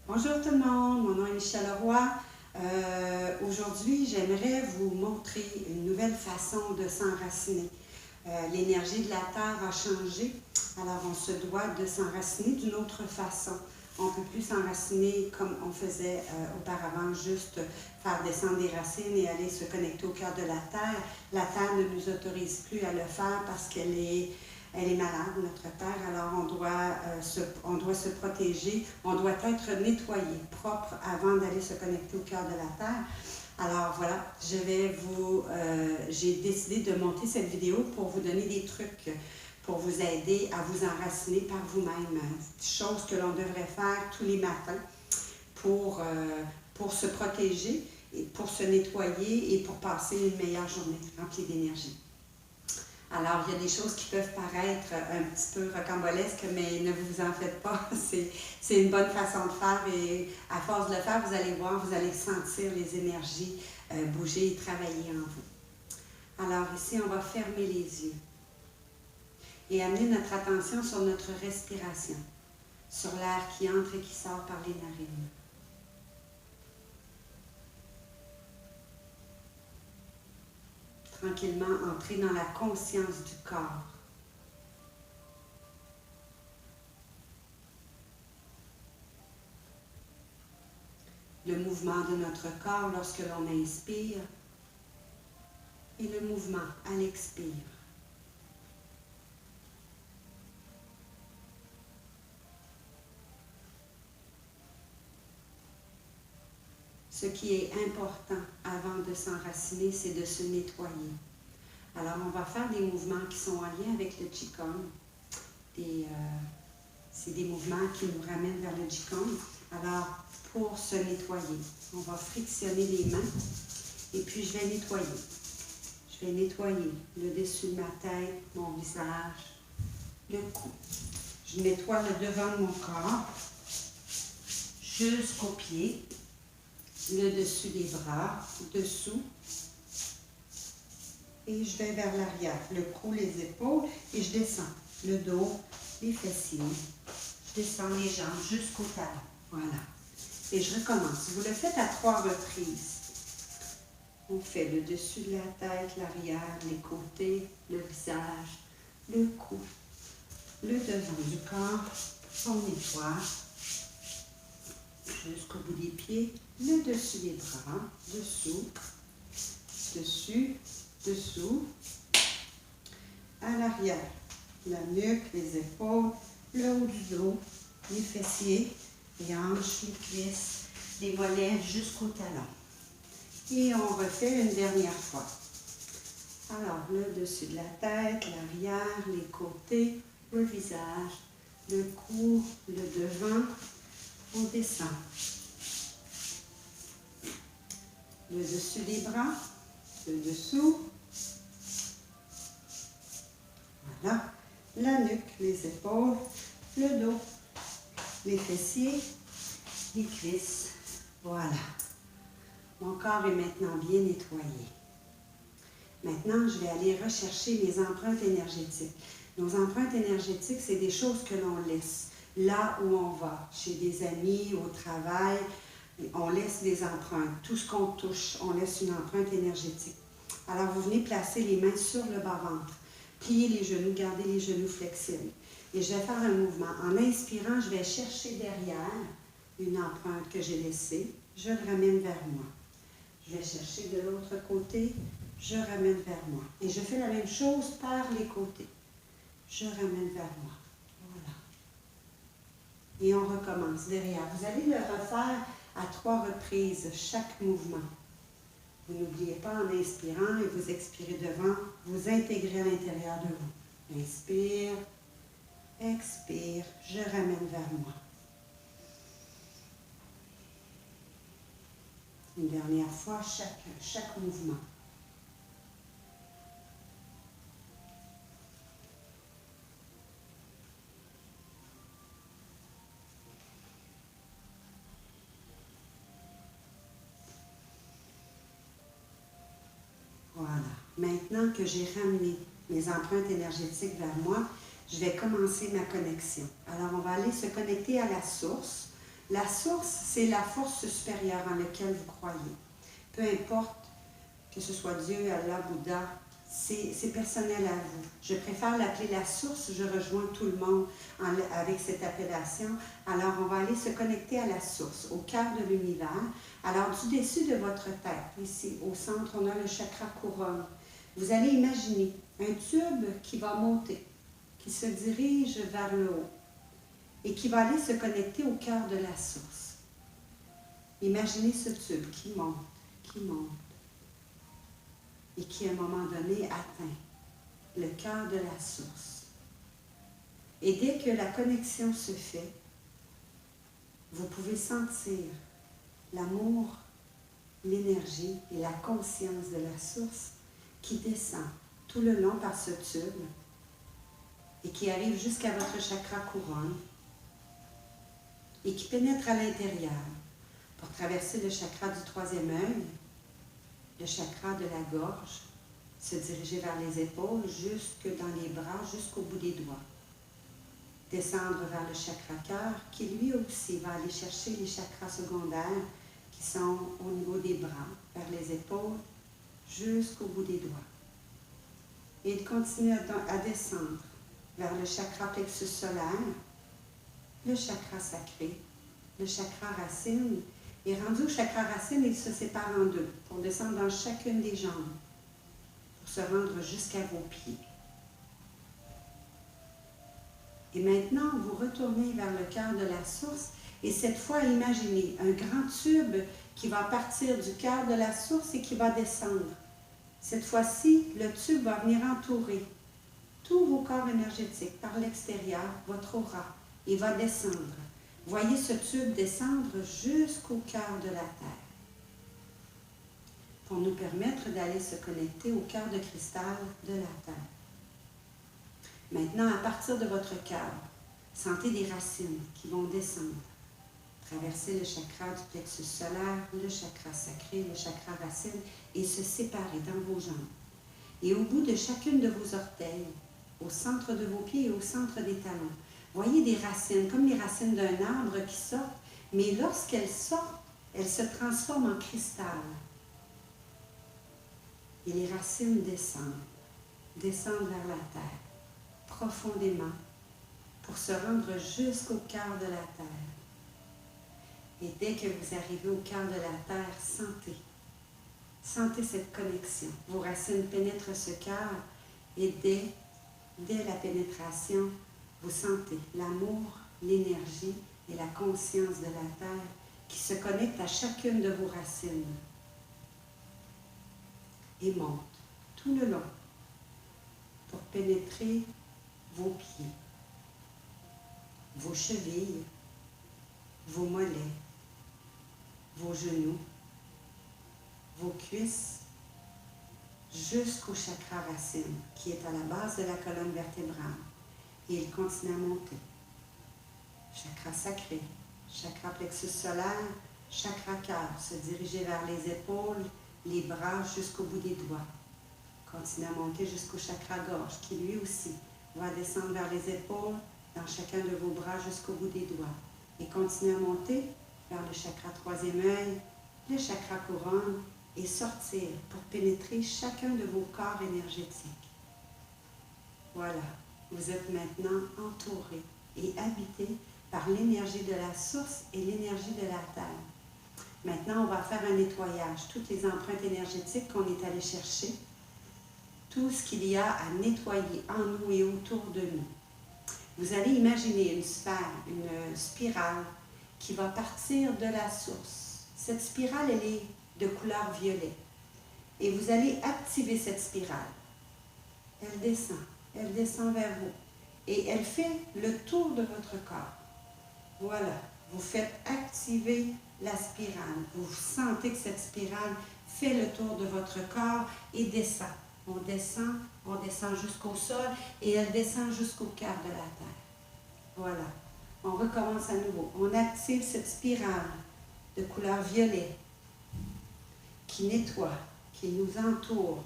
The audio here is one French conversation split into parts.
Bonjour tout le monde, mon nom est Michèle Leroy. Aujourd'hui, j'aimerais vous montrer une nouvelle façon de s'enraciner. L'énergie de la Terre a changé, alors on se doit de s'enraciner d'une autre façon. On ne peut plus s'enraciner comme on faisait auparavant, juste faire descendre des racines et aller se connecter au cœur de la Terre. La Terre ne nous autorise plus à le faire parce qu'elle est malade, notre Terre, alors on doit se protéger, on doit être nettoyé, propre avant d'aller se connecter au cœur de la Terre. Alors voilà, j'ai décidé de monter cette vidéo pour vous donner des trucs, pour vous aider à vous enraciner par vous-même. Chose que l'on devrait faire tous les matins pour se protéger, et pour se nettoyer et pour passer une meilleure journée remplie d'énergie. Alors, il y a des choses qui peuvent paraître un petit peu rocambolesques, mais ne vous en faites pas. C'est une bonne façon de faire et à force de le faire, vous allez voir, vous allez sentir les énergies bouger et travailler en vous. Alors ici, on va fermer les yeux et amener notre attention sur notre respiration, sur l'air qui entre et qui sort par les narines. Tranquillement entrer dans la conscience du corps. Le mouvement de notre corps lorsque l'on inspire et le mouvement à l'expire. Ce qui est important avant de s'enraciner, c'est de se nettoyer. Alors, on va faire des mouvements qui sont en lien avec le Qigong. C'est des mouvements qui nous ramènent vers le Qigong. Alors, pour se nettoyer, on va frictionner les mains et puis je vais nettoyer. Je vais nettoyer le dessus de ma tête, mon visage, le cou. Je nettoie le devant de mon corps jusqu'aux pieds. Le dessus des bras, dessous, et je vais vers l'arrière, le cou, les épaules, et je descends le dos, les fessiers, je descends les jambes jusqu'au talon, voilà. Et je recommence, vous le faites à 3 reprises. On fait le dessus de la tête, l'arrière, les côtés, le visage, le cou, le devant du corps, on nettoie. Jusqu'au bout des pieds, le dessus des bras, dessous, dessus, dessous, à l'arrière, la nuque, les épaules, le haut du dos, les fessiers, les hanches, les cuisses, les mollets jusqu'au talon. Et on refait une dernière fois. Alors, le dessus de la tête, l'arrière, les côtés, le visage, le cou, le devant. On descend. Le dessus des bras, le dessous. Voilà. La nuque, les épaules, le dos, les fessiers, les cuisses. Voilà. Mon corps est maintenant bien nettoyé. Maintenant, je vais aller rechercher mes empreintes énergétiques. Nos empreintes énergétiques, c'est des choses que l'on laisse. Là où on va, chez des amis, au travail, on laisse des empreintes. Tout ce qu'on touche, on laisse une empreinte énergétique. Alors, vous venez placer les mains sur le bas-ventre. Pliez les genoux, gardez les genoux flexibles. Et je vais faire un mouvement. En inspirant, je vais chercher derrière une empreinte que j'ai laissée. Je le ramène vers moi. Je vais chercher de l'autre côté. Je ramène vers moi. Et je fais la même chose par les côtés. Je ramène vers moi. Et on recommence derrière. Vous allez le refaire à 3 reprises, chaque mouvement. Vous n'oubliez pas en inspirant et vous expirez devant, vous intégrez à l'intérieur de vous. Inspire, expire, je ramène vers moi. Une dernière fois, chaque mouvement. Voilà. Maintenant que j'ai ramené mes empreintes énergétiques vers moi, je vais commencer ma connexion. Alors, on va aller se connecter à la source. La source, c'est la force supérieure en laquelle vous croyez. Peu importe que ce soit Dieu, Allah, Bouddha, c'est personnel à vous. Je préfère l'appeler la source, je rejoins tout le monde avec cette appellation. Alors, on va aller se connecter à la source, au cœur de l'univers. Alors, du dessus de votre tête, ici, au centre, on a le chakra couronne. Vous allez imaginer un tube qui va monter, qui se dirige vers le haut et qui va aller se connecter au cœur de la source. Imaginez ce tube qui monte, et qui, à un moment donné, atteint le cœur de la source. Et dès que la connexion se fait, vous pouvez sentir l'amour, l'énergie et la conscience de la source qui descend tout le long par ce tube et qui arrive jusqu'à votre chakra couronne et qui pénètre à l'intérieur pour traverser le chakra du troisième œil, le chakra de la gorge, se diriger vers les épaules, jusque dans les bras, jusqu'au bout des doigts. Descendre vers le chakra cœur, qui lui aussi va aller chercher les chakras secondaires qui sont au niveau des bras, vers les épaules, jusqu'au bout des doigts. Et il continue à descendre vers le chakra plexus solaire, le chakra sacré, le chakra racine. Et rendu au chakra racine, il se sépare en deux pour descendre dans chacune des jambes, pour se rendre jusqu'à vos pieds. Et maintenant, vous retournez vers le cœur de la source et cette fois, imaginez un grand tube qui va partir du cœur de la source et qui va descendre. Cette fois-ci, le tube va venir entourer tous vos corps énergétiques par l'extérieur, votre aura, et va descendre. Voyez ce tube descendre jusqu'au cœur de la Terre pour nous permettre d'aller se connecter au cœur de cristal de la Terre. Maintenant, à partir de votre cœur, sentez des racines qui vont descendre, traverser le chakra du plexus solaire, le chakra sacré, le chakra racine et se séparer dans vos jambes. Et au bout de chacune de vos orteils, au centre de vos pieds et au centre des talons, voyez des racines, comme les racines d'un arbre qui sortent, mais lorsqu'elles sortent, elles se transforment en cristal. Et les racines descendent vers la terre, profondément, pour se rendre jusqu'au cœur de la terre. Et dès que vous arrivez au cœur de la terre, sentez cette connexion. Vos racines pénètrent ce cœur et dès la pénétration, vous sentez l'amour, l'énergie et la conscience de la terre qui se connectent à chacune de vos racines et montent tout le long pour pénétrer vos pieds, vos chevilles, vos mollets, vos genoux, vos cuisses, jusqu'au chakra racine qui est à la base de la colonne vertébrale. Et il continue à monter. Chakra sacré, chakra plexus solaire, chakra cœur, se diriger vers les épaules, les bras jusqu'au bout des doigts. Continue à monter jusqu'au chakra gorge qui lui aussi va descendre vers les épaules, dans chacun de vos bras jusqu'au bout des doigts. Et continue à monter vers le chakra troisième œil, le chakra couronne et sortir pour pénétrer chacun de vos corps énergétiques. Voilà. Vous êtes maintenant entouré et habité par l'énergie de la source et l'énergie de la terre. Maintenant, on va faire un nettoyage. Toutes les empreintes énergétiques qu'on est allé chercher, tout ce qu'il y a à nettoyer en nous et autour de nous. Vous allez imaginer une sphère, une spirale qui va partir de la source. Cette spirale, elle est de couleur violet. Et vous allez activer cette spirale. Elle descend vers vous. Et elle fait le tour de votre corps. Voilà, vous faites activer la spirale. Vous sentez que cette spirale fait le tour de votre corps et descend. On descend jusqu'au sol et elle descend jusqu'au cœur de la terre. Voilà, on recommence à nouveau. On active cette spirale de couleur violet qui nettoie, qui nous entoure.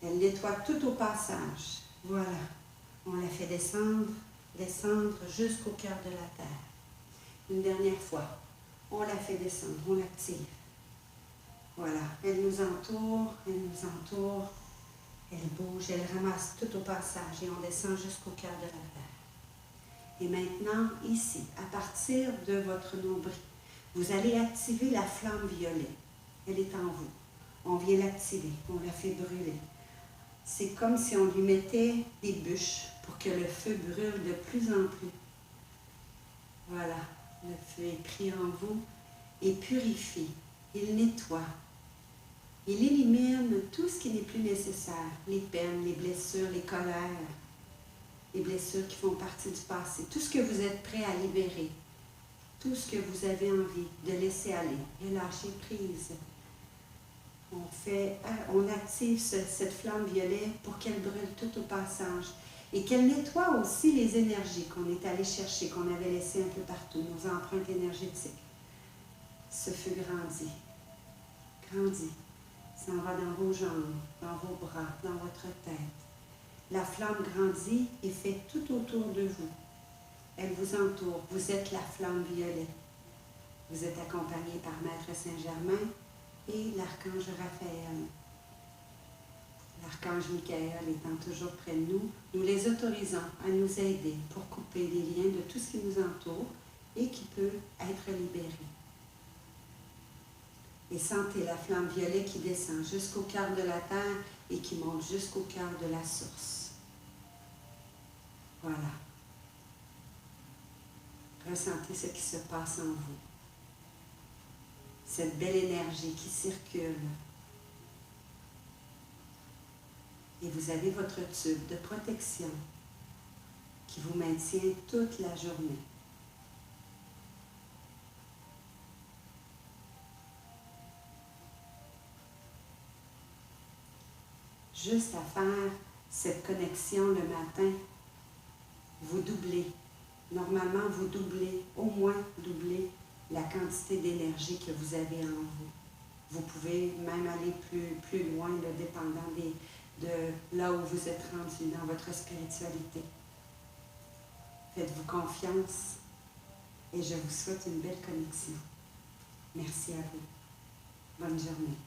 Elle nettoie tout au passage. Voilà. On la fait descendre jusqu'au cœur de la terre. Une dernière fois. On la fait descendre, on l'active. Voilà, elle nous entoure, elle bouge, elle ramasse tout au passage et on descend jusqu'au cœur de la terre. Et maintenant, ici, à partir de votre nombril, vous allez activer la flamme violet. Elle est en vous. On vient l'activer, on la fait brûler. C'est comme si on lui mettait des bûches pour que le feu brûle de plus en plus. Voilà, le feu est pris en vous et purifie. Il nettoie. Il élimine tout ce qui n'est plus nécessaire. Les peines, les blessures, les colères, les blessures qui font partie du passé. Tout ce que vous êtes prêt à libérer. Tout ce que vous avez envie de laisser aller. Et lâcher prise. On active cette flamme violet pour qu'elle brûle tout au passage. Et qu'elle nettoie aussi les énergies qu'on est allé chercher, qu'on avait laissées un peu partout, nos empreintes énergétiques. Ce feu grandit. Grandit. Ça en va dans vos jambes, dans vos bras, dans votre tête. La flamme grandit et fait tout autour de vous. Elle vous entoure. Vous êtes la flamme violet. Vous êtes accompagné par Maître Saint-Germain et l'archange Raphaël. L'archange Michael étant toujours près de nous, nous les autorisons à nous aider pour couper les liens de tout ce qui nous entoure et qui peut être libéré. Et sentez la flamme violet qui descend jusqu'au cœur de la terre et qui monte jusqu'au cœur de la source. Voilà. Ressentez ce qui se passe en vous. Cette belle énergie qui circule. Et vous avez votre tube de protection qui vous maintient toute la journée. Juste à faire cette connexion le matin, vous doublez. Normalement, vous doublez, au moins doublez la quantité d'énergie que vous avez en vous. Vous pouvez même aller plus loin, là, dépendant de là où vous êtes rendu dans votre spiritualité. Faites-vous confiance et je vous souhaite une belle connexion. Merci à vous. Bonne journée.